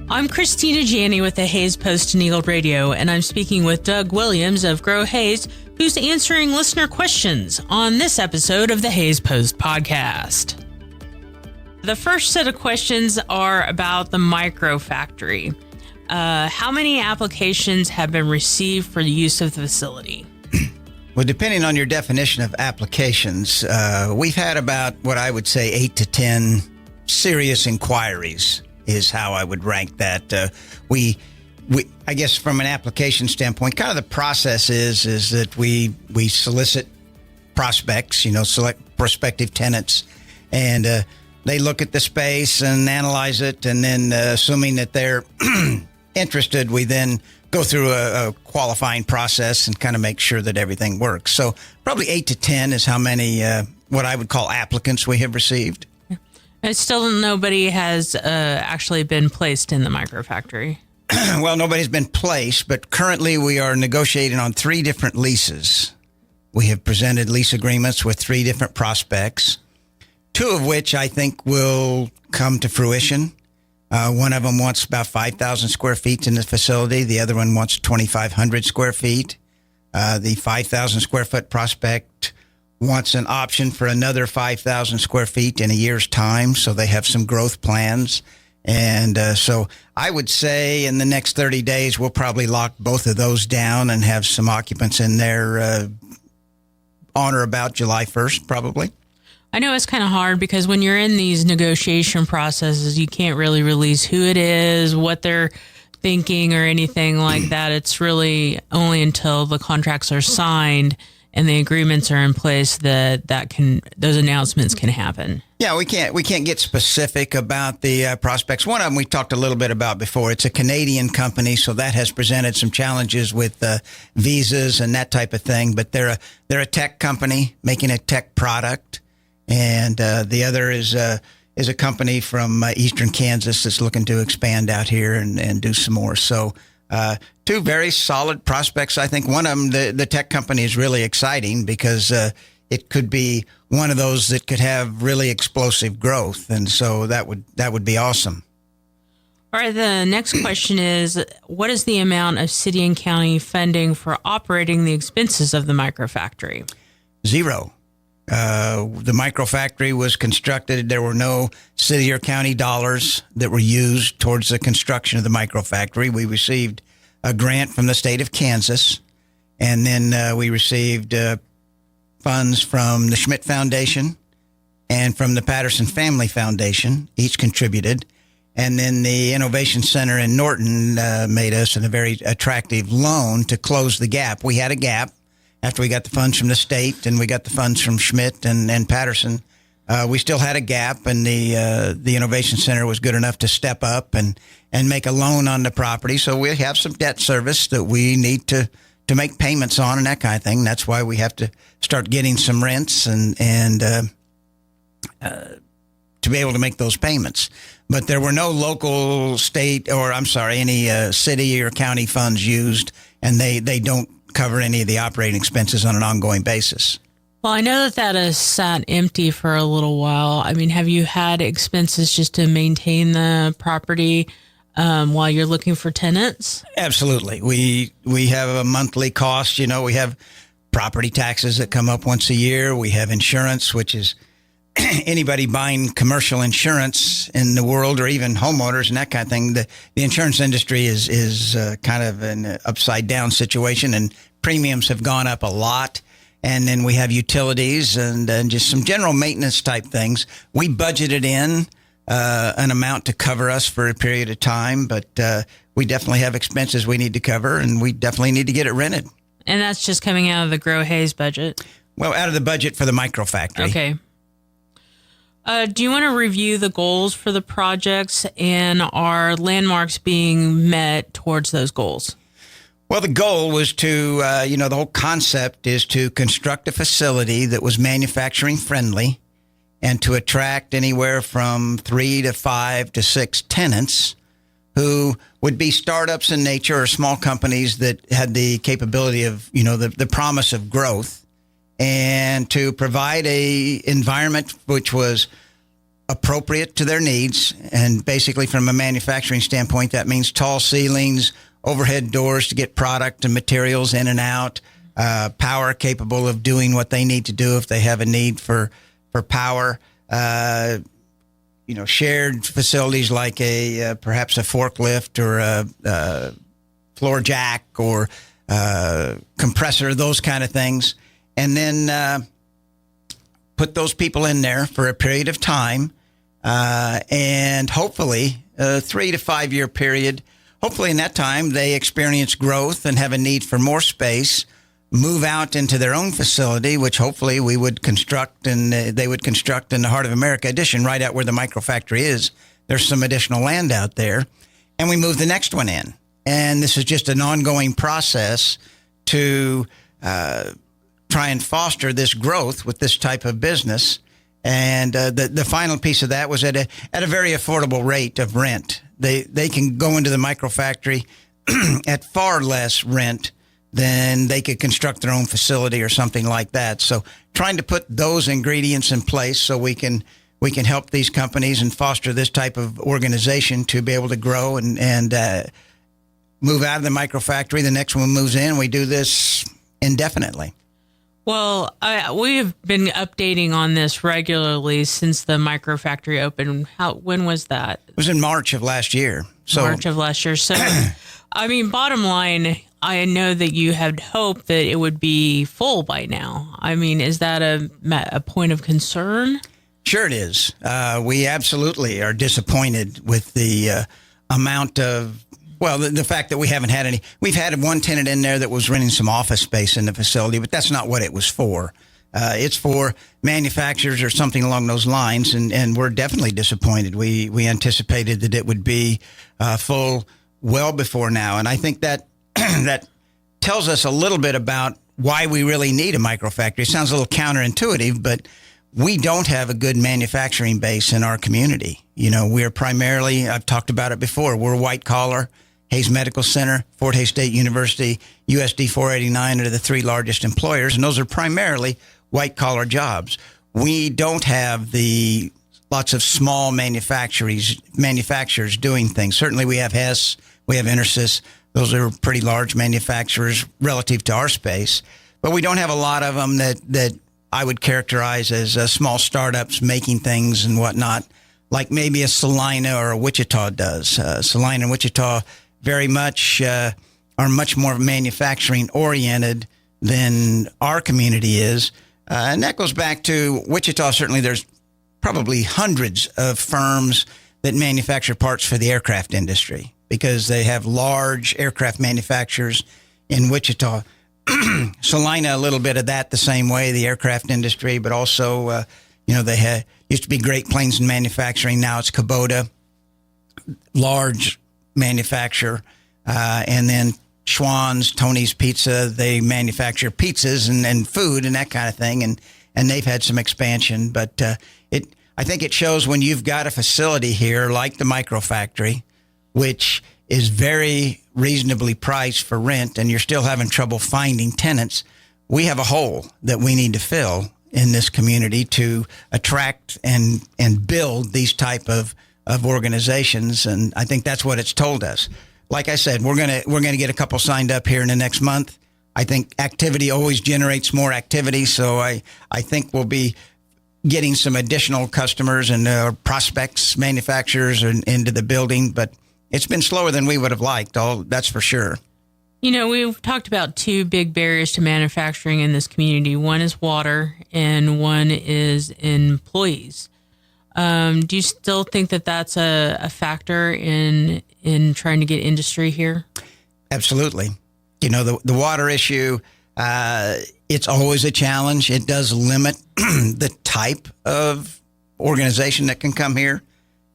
I'm Cristina Janney with the Hayes Post and Eagle Radio, and I'm speaking with Doug Williams of Grow Hayes, who's answering listener questions on this episode of the Hayes Post podcast. The first set of questions are about the micro factory. How many applications have been received for the use of the facility? Well, depending on your definition of applications, we've had about what I would say 8 to 10 serious inquiries is how I would rank that. I guess from an application standpoint, kind of the process is that we solicit prospects, select prospective tenants, and they look at the space and analyze it, and then assuming that they're interested, we then go through a qualifying process and kind of make sure that everything works. So probably 8 to 10 is how many what I would call applicants we have received. And still nobody has actually been placed in the microfactory. Well, nobody's been placed, but currently we are negotiating on 3 different leases. We have presented lease agreements with 3 different prospects, 2 of which I think will come to fruition. One of them wants about 5,000 square feet in the facility. The other one wants 2,500 square feet. The 5,000 square foot prospect wants an option for another 5,000 square feet in a year's time, so they have some growth plans. And so I would say in the next 30 days, we'll probably lock both of those down and have some occupants in there on or about July 1st, probably. I know it's kind of hard because when you're in these negotiation processes, you can't really release who it is, what they're thinking or anything like that. It's really only until the contracts are signed and the agreements are in place that those announcements can happen. Yeah, we can't get specific about the prospects. One of them we talked a little bit about before. It's a Canadian company, so that has presented some challenges with visas and that type of thing. But they're a tech company making a tech product, and the other is a company from eastern Kansas that's looking to expand out here and do some more. So 2 very solid prospects. I think one of them, the tech company, is really exciting because it could be one of those that could have really explosive growth, and so that would be awesome. All right, the next question is, what is the amount of city and county funding for operating the expenses of the microfactory? 0. The microfactory was constructed. There were no city or county dollars that were used towards the construction of the microfactory. We received a grant from the state of Kansas, and then we received funds from the Schmidt Foundation and from the Patterson Family Foundation. Each contributed. And then the Innovation Center in Norton made us a very attractive loan to close the gap. We had a gap. After we got the funds from the state and we got the funds from Schmidt and Patterson, we still had a gap, and the Innovation Center was good enough to step up and make a loan on the property. So we have some debt service that we need to make payments on and that kind of thing. That's why we have to start getting some rents and to be able to make those payments. But there were no local, state, or any city or county funds used, and they don't cover any of the operating expenses on an ongoing basis. Well, I know that has sat empty for a little while. I mean, have you had expenses just to maintain the property while you're looking for tenants? Absolutely. We have a monthly cost. We have property taxes that come up once a year. We have insurance, which is anybody buying commercial insurance in the world, or even homeowners and that kind of thing. The insurance industry is kind of an upside down situation, and premiums have gone up a lot. And then we have utilities and just some general maintenance type things. We budgeted in an amount to cover us for a period of time, but we definitely have expenses we need to cover, and we definitely need to get it rented. And that's just coming out of the Grow Hayes budget? Well, out of the budget for the microfactory. Okay. Do you want to review the goals for the projects, and are landmarks being met towards those goals? Well, the goal was to, the whole concept is to construct a facility that was manufacturing friendly and to attract anywhere from 3 to 5 to 6 tenants who would be startups in nature or small companies that had the capability of, the promise of growth, and to provide a environment which was appropriate to their needs. And basically, from a manufacturing standpoint, that means tall ceilings, overhead doors to get product and materials in and out, power capable of doing what they need to do if they have a need for power. Shared facilities like perhaps a forklift or a floor jack or compressor, those kind of things. And then put those people in there for a period of time, and hopefully a 3 to 5 year period. Hopefully in that time they experience growth and have a need for more space, move out into their own facility, which hopefully we would construct, and they would construct in the Heart of America addition, right out where the microfactory is. There's some additional land out there, and we move the next one in. And this is just an ongoing process to try and foster this growth with this type of business. And the final piece of that was at a very affordable rate of rent. They can go into the microfactory at far less rent than they could construct their own facility or something like that. So trying to put those ingredients in place so we can help these companies and foster this type of organization to be able to grow and move out of the microfactory. The next one moves in. We do this indefinitely. Well, we have been updating on this regularly since the microfactory opened. When was that? It was in March of last year. So I mean, bottom line, I know that you had hoped that it would be full by now. I mean, is that a point of concern? Sure it is. We absolutely are disappointed with the amount of, the fact that we haven't had any. We've had one tenant in there that was renting some office space in the facility, but that's not what it was for. It's for manufacturers or something along those lines, and we're definitely disappointed. We anticipated that it would be full well before now, and I think that that tells us a little bit about why we really need a microfactory. It sounds a little counterintuitive, but we don't have a good manufacturing base in our community. We're primarily, I've talked about it before, we're white collar. Hayes Medical Center, Fort Hays State University, USD 489 are the three largest employers, and those are primarily white collar jobs. We don't have the lots of small manufacturers doing things. Certainly we have Hess, we have Intersys. Those are pretty large manufacturers relative to our space, but we don't have a lot of them that I would characterize as small startups making things and whatnot, like maybe a Salina or a Wichita does. Salina and Wichita very much are much more manufacturing oriented than our community is. And that goes back to Wichita. Certainly there's probably hundreds of firms that manufacture parts for the aircraft industry because they have large aircraft manufacturers in Wichita. Salina, a little bit of that the same way, the aircraft industry, but also, they used to be Great Plains in Manufacturing. Now it's Kubota, large manufacturer. And then Schwann's, Tony's Pizza, they manufacture pizzas and food and that kind of thing. And they've had some expansion, but I think it shows when you've got a facility here like the microfactory, which is very reasonably priced for rent, and you're still having trouble finding tenants. We have a hole that we need to fill in this community to attract and build these type of organizations, and I think that's what it's told us. Like I said, we're gonna get a couple signed up here in the next month. I think activity always generates more activity, so I think we'll be getting some additional customers and prospects, manufacturers into the building, but it's been slower than we would have liked. That's for sure. We've talked about two big barriers to manufacturing in this community. One is water, and one is employees. Do you still think that that's a factor in trying to get industry here? Absolutely. The water issue, it's always a challenge. It does limit the type of organization that can come here.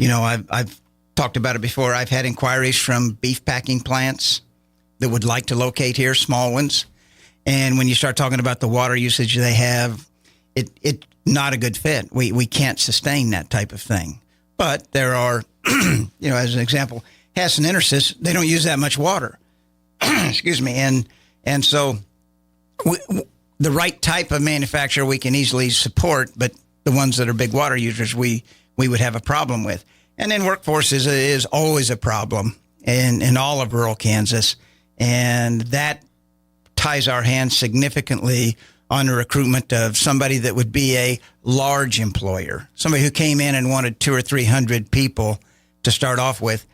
I've talked about it before. I've had inquiries from beef packing plants that would like to locate here, small ones. And when you start talking about the water usage they have, it's not a good fit. We can't sustain that type of thing. But there are, as an example, Hess and Intersys, they don't use that much water. Excuse me. And so the right type of manufacturer we can easily support, but the ones that are big water users, we we would have a problem with. And then workforce is always a problem in all of rural Kansas. And that ties our hands significantly on the recruitment of somebody that would be a large employer, somebody who came in and wanted 200 or 300 people to start off with.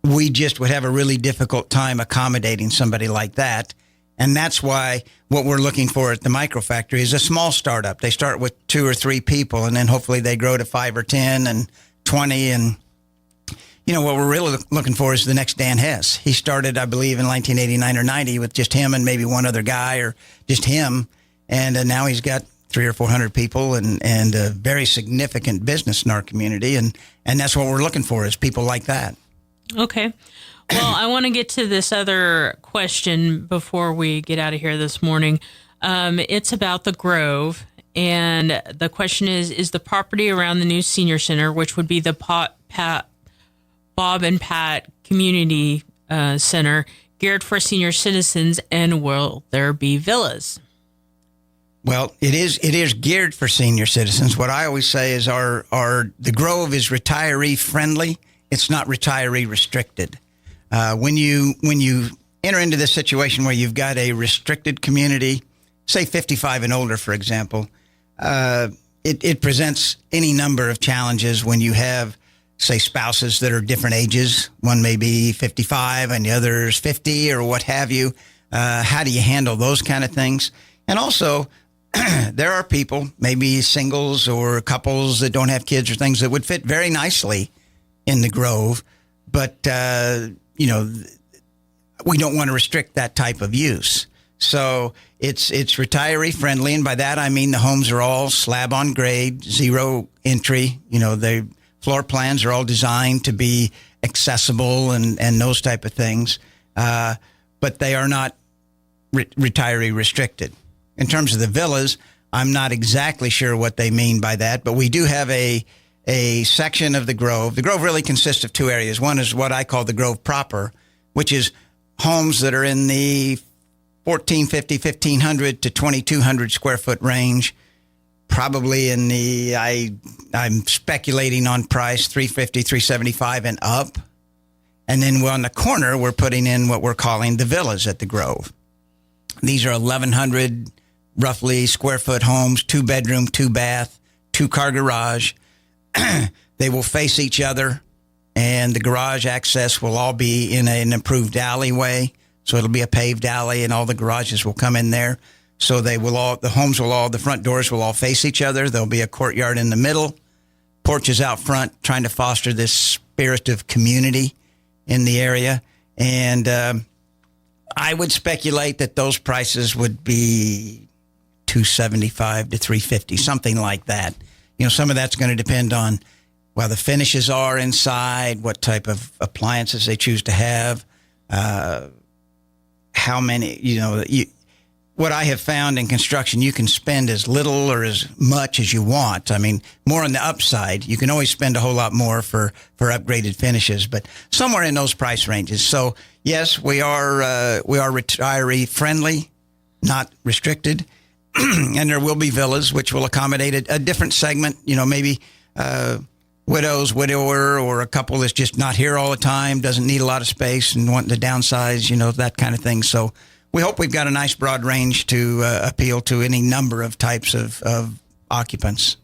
We just would have a really difficult time accommodating somebody like that. And that's why what we're looking for at the microfactory is a small startup. They start with 2 or 3 people, and then hopefully they grow to 5 or 10 and 20. And, what we're really looking for is the next Dan Hess. He started, I believe, in 1989 or 90 with just him and maybe one other guy or just him. And now he's got 300 or 400 people and a very significant business in our community. And that's what we're looking for is people like that. Okay. Well, I want to get to this other question before we get out of here this morning. It's about the Grove. And the question is the property around the new senior center, which would be the Bob and Pat Community Center, geared for senior citizens, and will there be villas? Well, it is geared for senior citizens. What I always say is the Grove is retiree friendly. It's not retiree restricted. When you enter into this situation where you've got a restricted community, say 55 and older, for example, it presents any number of challenges when you have, say, spouses that are different ages. One may be 55 and the other is 50 or what have you. How do you handle those kind of things? And also, there are people, maybe singles or couples that don't have kids or things that would fit very nicely in the Grove, but, we don't want to restrict that type of use. So it's retiree friendly. And by that, I mean the homes are all slab on grade, zero entry. The floor plans are all designed to be accessible and those type of things. But they are not retiree restricted. In terms of the villas, I'm not exactly sure what they mean by that, but we do have a section of the Grove. The Grove really consists of 2 areas. One is what I call the Grove proper, which is homes that are in the 1,450, 1,500 to 2,200 square foot range, probably in the, I'm speculating on price, 350, 375 and up. And then on the corner, we're putting in what we're calling the villas at the Grove. These are 1,100 roughly square foot homes, 2 bedroom, 2 bath, 2 car garage. They will face each other, and the garage access will all be in an improved alleyway. So it'll be a paved alley, and all the garages will come in there. So the front doors will all face each other. There'll be a courtyard in the middle, porches out front, trying to foster this spirit of community in the area. And I would speculate that those prices would be $275 to $350, something like that. Some of that's going to depend on the finishes are inside, what type of appliances they choose to have, how many, what I have found in construction, you can spend as little or as much as you want. I mean, more on the upside. You can always spend a whole lot more for upgraded finishes, but somewhere in those price ranges. So yes, we are retiree friendly, not restricted. And there will be villas, which will accommodate a different segment, maybe widows, widower, or a couple that's just not here all the time, doesn't need a lot of space and wanting to downsize, that kind of thing. So we hope we've got a nice broad range to appeal to any number of types of occupants.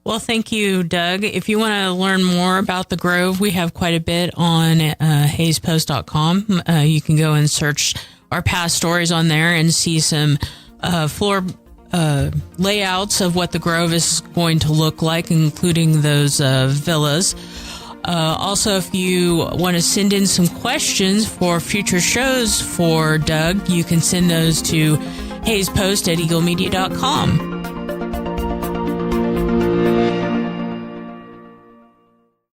Well, thank you, Doug. If you want to learn more about the Grove, we have quite a bit on hayespost.com. You can go and search our past stories on there and see some floor layouts of what the Grove is going to look like, including those villas. Also, if you want to send in some questions for future shows for Doug, you can send those to hayespost@eaglemedia.com.